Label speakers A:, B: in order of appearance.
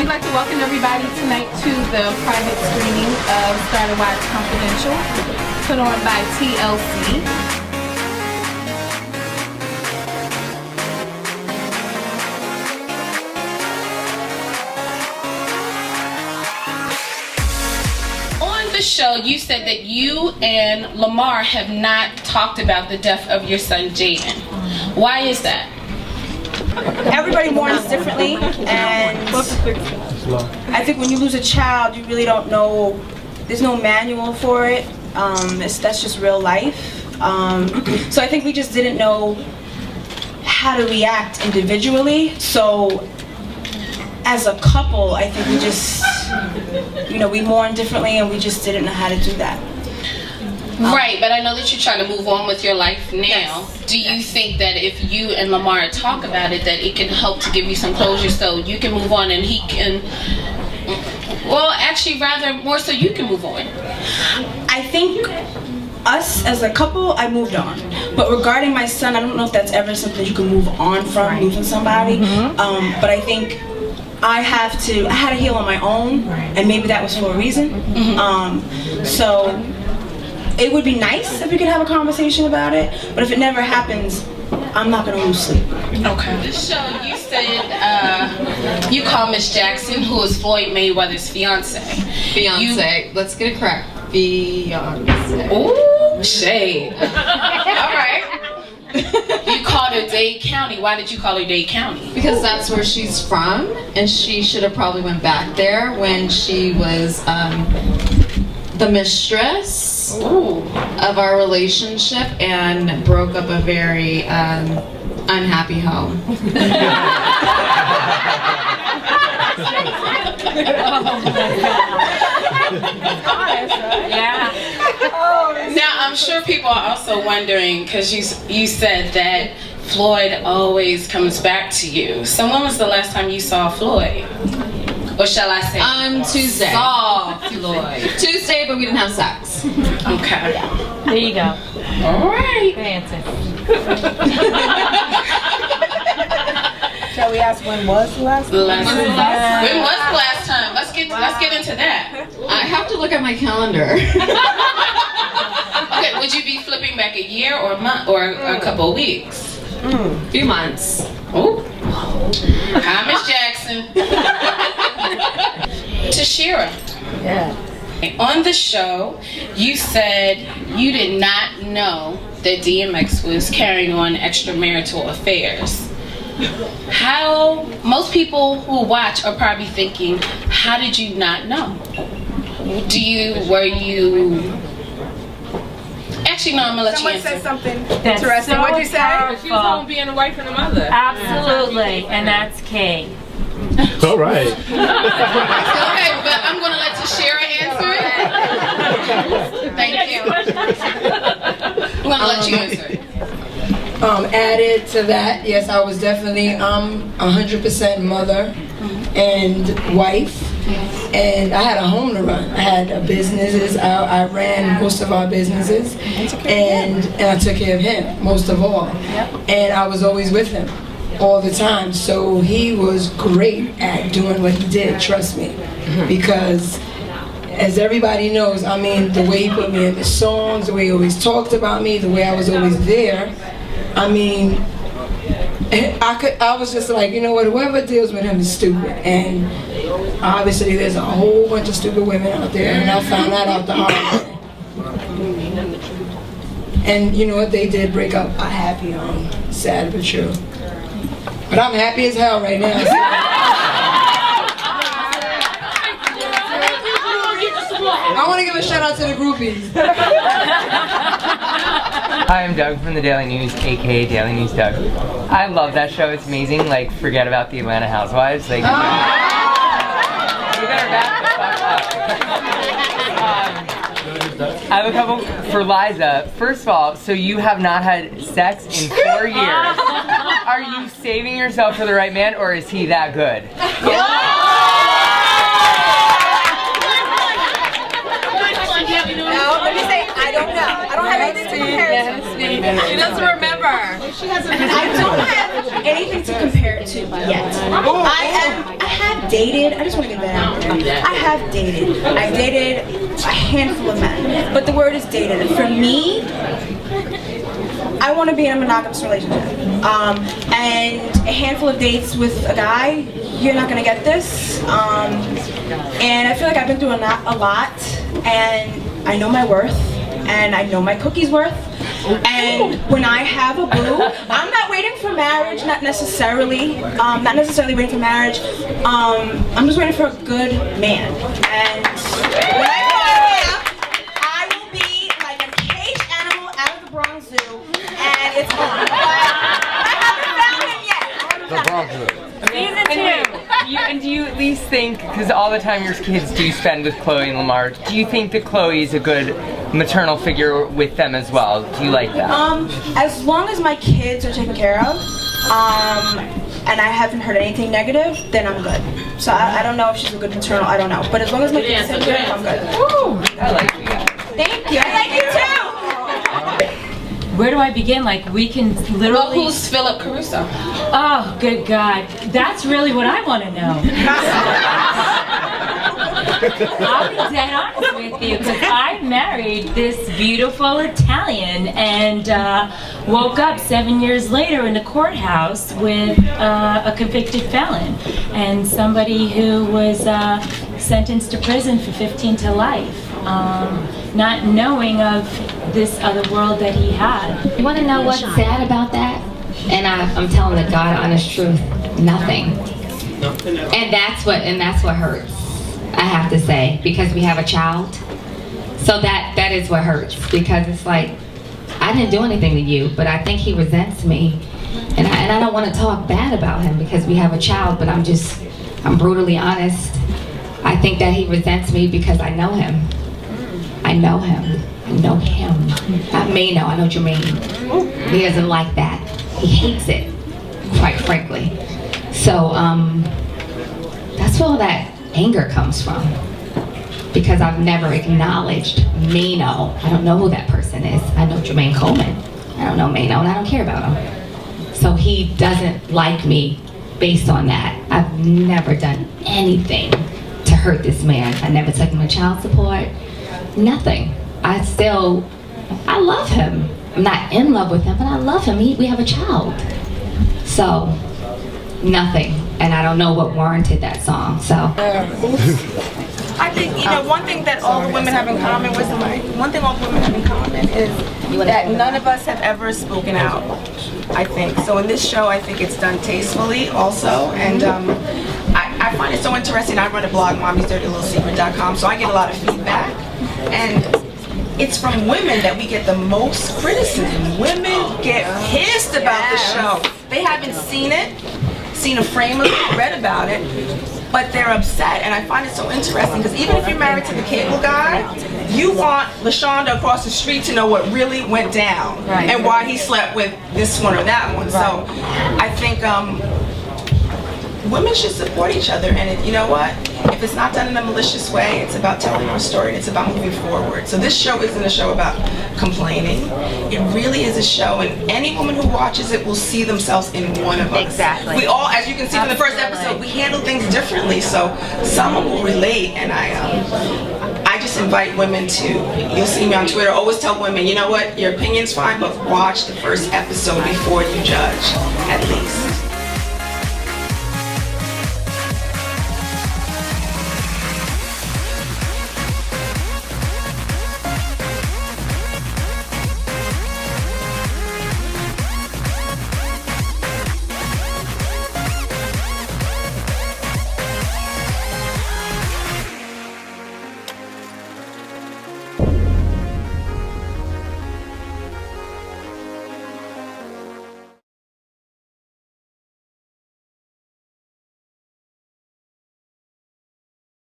A: We'd like to welcome everybody tonight to the private screening of Starter Wives Confidential, put on by TLC. Show, you said that you and Lamar have not talked about the death of your son Jaden. Why is that?
B: Everybody mourns differently, and I think when you lose a child, you really don't know. There's no manual for it. That's just real life. So I think we just didn't know how to react individually. So as a couple, I think we just, we mourn differently, and we just didn't know how to do that.
A: Right, but I know that you're trying to move on with your life now.
B: Yes.
A: Do you think that if you and Lamar talk about it, that it can help to give you some closure so you can move on and he can, well, actually rather more so you can move on?
B: I think us as a couple, I moved on. But regarding my son, I don't know if that's ever something you can move on from, losing somebody. But I think I had to heal on my own, and maybe that was for a reason. So it would be nice if we could have a conversation about it, but if it never happens, I'm not gonna lose sleep.
A: Okay. The show, you said you call Miss Jackson, who is Floyd Mayweather's fiance.
C: Fiance. Let's get it correct. Fiance.
A: Ooh, shade. All right. You called her Dade County. Why did you call her Dade County?
C: Because that's where she's from, and she should have probably went back there when she was the mistress of our relationship and broke up a very unhappy home.
A: Yeah. Now I'm sure people are also wondering, because you said that Floyd always comes back to you. So when was the last time you saw Floyd? Or shall I say
C: Tuesday.
A: Saw Floyd.
C: Tuesday, but we didn't have sex.
A: Okay.
D: There you go.
A: All right.
D: Good answer.
E: Shall we ask when was the last time?
A: When was the last time? Let's get into that.
C: I have to look at my calendar.
A: Okay, would you be flipping back a year or a month or a couple of weeks?
C: Few months.
A: Oh. Hi, Miss Jackson. Tashera.
E: Yeah.
A: On the show, you said you did not know that DMX was carrying on extramarital affairs. How most people who watch are probably thinking, how did you not know? Were you actually, no, I'm gonna let
E: Someone
A: you answer.
E: said something
D: That's
E: interesting.
D: so
E: What'd you say?
D: powerful.
F: She was home being a wife and a mother.
D: Absolutely, and that's key.
G: All right.
A: Okay, but I'm gonna let Tashera answer it. Thank you. I'm gonna let you answer it.
H: Added to that, yes, I was definitely 100% mother and wife, and I had a home to run. I had businesses. I ran most of our businesses, and I took care of him most of all. And I was always with him all the time. So he was great at doing what he did. Trust me, because as everybody knows, I mean, the way he put me in the songs, the way he always talked about me, the way I was always there. I mean, I was just like, you know what, whoever deals with him is stupid. And obviously there's a whole bunch of stupid women out there, and I found that out the hard way. And you know what, they did break up a happy home, sad but true. But I'm happy as hell right now. I want to give a shout out to the groupies.
I: Hi, I'm Doug from the Daily News, aka Daily News Doug. I love that show, it's amazing. Like, forget about the Atlanta Housewives. Like, you better back the fuck up. I have a couple for Liza. First of all, so you have not had sex in 4 years. Are you saving yourself for the right man, or is he that good?
E: No, let me say, I don't know. I don't have anything to compare it to.
C: She doesn't remember.
B: I don't have anything to compare it to yet. I have dated, I just want to get that out there. I have dated. I've dated a handful of men, but the word is dated. For me, I want to be in a monogamous relationship. And a handful of dates with a guy, you're not gonna get this. And I feel like I've been through a lot, and I know my worth, and I know my cookie's worth. And when I have a boo, I'm not waiting for marriage, not necessarily waiting for marriage. I'm just waiting for a good man. And when I find him, I will be like a caged animal out of the Bronx Zoo, and it's on. But I haven't found him yet.
D: Season 2.
I: And do you at least think, because all the time your kids do spend with Chloe and Lamar, do you think that Chloe is a good maternal figure with them as well? Do you like that?
B: As long as my kids are taken care of, and I haven't heard anything negative, then I'm good. So I don't know if she's a good maternal, I don't know. But as long as my kids are taken care of, I'm good.
I: Woo! I like you guys.
B: Thank you. I like you too!
D: Where do I begin? Like, we can literally...
A: Well, who's Phil Caruso?
D: Oh, good God. That's really what I want to know. I'll be dead honest with you, because I married this beautiful Italian and woke up 7 years later in the courthouse with a convicted felon and somebody who was sentenced to prison for 15 to life, not knowing of this other world that he had.
F: You want to know what's sad about that? And I'm telling the God honest truth, nothing. And that's what hurts, I have to say, because we have a child. So that is what hurts, because it's like, I didn't do anything to you, but I think he resents me. And I don't want to talk bad about him because we have a child, but I'm brutally honest. I think that he resents me because I know him. I know him. I know him. Not Maino, I know what you mean. He doesn't like that. He hates it, quite frankly. So that's where all that anger comes from. Because I've never acknowledged Maino. I don't know who that person is. I know Jermaine Coleman. I don't know Maino, and I don't care about him. So he doesn't like me based on that. I've never done anything to hurt this man. I never took him to child support. Nothing. I love him. I'm not in love with him, but I love him. We have a child. So, nothing. And I don't know what warranted that song, so.
E: I think, one thing that all the women have in common is that none of us have ever spoken out, I think. So in this show, I think it's done tastefully also. And I find it so interesting. I run a blog, mommysdirtylittlesecret.com, so I get a lot of feedback. And it's from women that we get the most criticism. Women get pissed about the show. They haven't seen it, seen a frame of it, read about it, but they're upset. And I find it so interesting because even if you're married to the cable guy, you want LaShonda across the street to know what really went down and why he slept with this one or that one. So I think women should support each other, and you know what? If it's not done in a malicious way, it's about telling our story, and it's about moving forward. So this show isn't a show about complaining. It really is a show, and any woman who watches it will see themselves in one of us.
F: Exactly.
E: We all, as you can see from the first episode, we handle things differently, so someone will relate, and I just invite women to, you'll see me on Twitter, always tell women, you know what, your opinion's fine, but watch the first episode before you judge, at least.